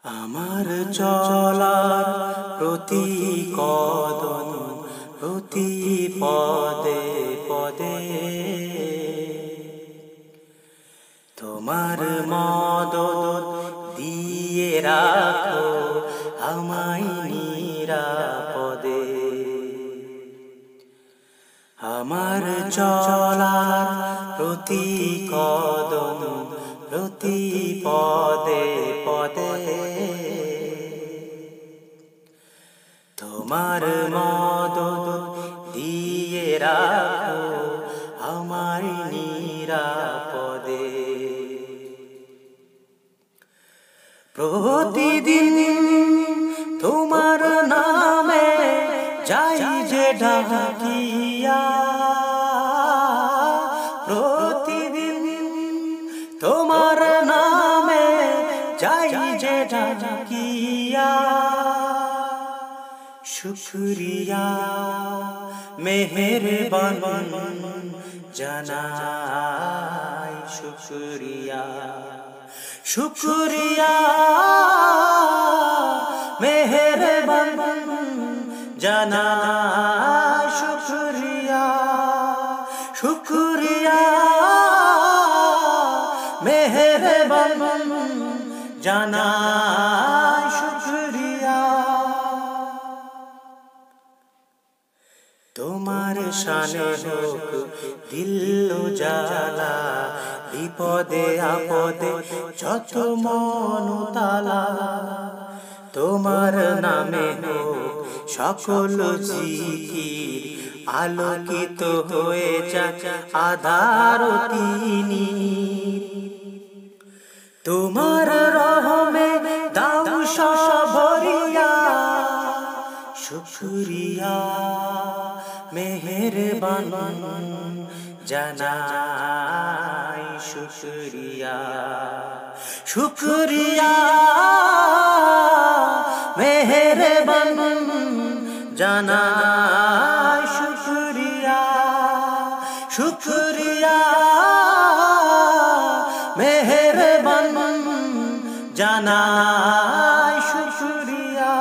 আমার চলার প্রতি কদম প্রতি পদে পদে তোমার মদদ দিয়ে রাখো আমায় নিরাপদে। আমার চলার প্রতি কদম প্রতি পদে পদে তোমার মদদ দিয়ে রাখো আমার নিরাপদে। প্রতিদিন তোমার নামে যাই যে ডাকিয়া, প্রতিদিন তোমার নামে যাই যে ডাকিয়া। শুকরিয়া মেহেরবান জানাই শুকরিয়া, শুকরিয়া মেহেরবান জানাই শুকরিয়া, শুকরিয়া মেহেরবান জানাই শুকরিয়া। তোমার শানে হোক দিল জালা, বিপদে আপদে যত মন তালা। তোমার নামে হোক সকল জিকির, আলোকিত হয়ে যাক আধার তিনি। তোমার রহমে দাও সবরিয়া, শুকরিয়া মেহেরবান জানাই শুকরিয়া, শুকরিয়া মেহেরবান জানাই শুকরিয়া, শুকরিয়া মেহেরবান জানাই শুকরিয়া।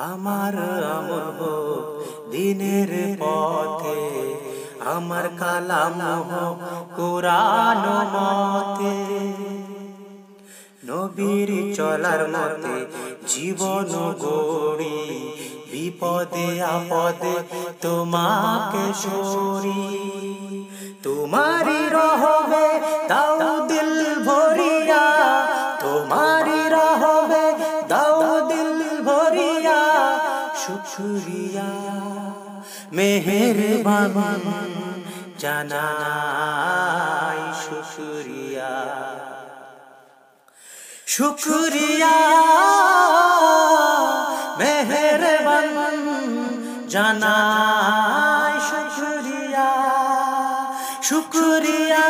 আমার আমল হোক দিনের পথে, আমার কালাম হোক কুরআন মতে। নবীর চলার মতে জীবন গড়ি, বিপদে আপদে তোমাকে সরি। তোমারি রহমে দাও দিল ভরিয়া, তোমারি রহমে দাও দিল ভরিয়া। শুকরিয়া মেহেরবান জানাই শুকরিয়া, শুকরিয়া মেহেরবান জানাই শুকরিয়া, শুকরিয়া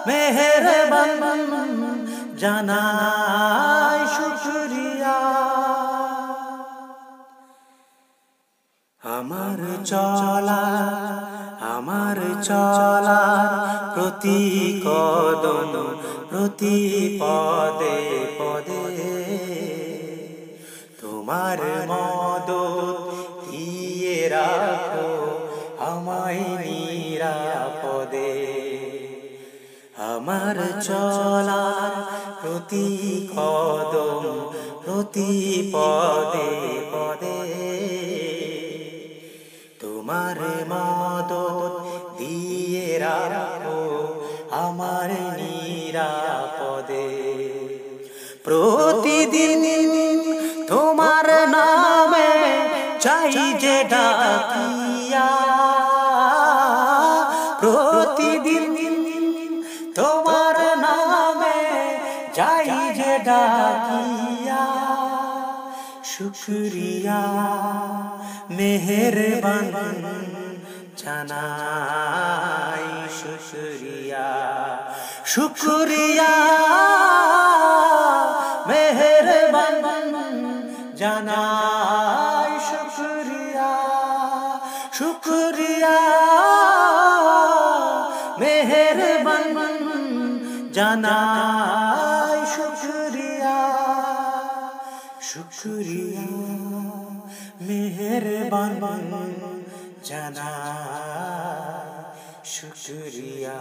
মেহেরবান জানাই শুকরিয়া। আমার চলা প্রতি কদম প্রতি পদে পদে তোমার মদদ দিয়ে রাখো আমায় নিরাপদে। আমার চলার প্রতি কদম প্রতি পদে পদে তোমার মদদ দিয়ে রাখো আমার নিরাপদে। প্রতিদিন তোমার নামে চাই যে ডাকিয়া, প্রতিদিন তোমার নামে যাই যে ডাকিয়া। শুকরিয়া মেহেরবান জানাই শুকরিয়া, শুকরিয়া মেহেরবান জানাই শুকরিয়া, শুকরিয়া মেহেরবান জানাই শুকরিয়া শুকরিয়া মেহেরবান জানাই শুকরিয়া।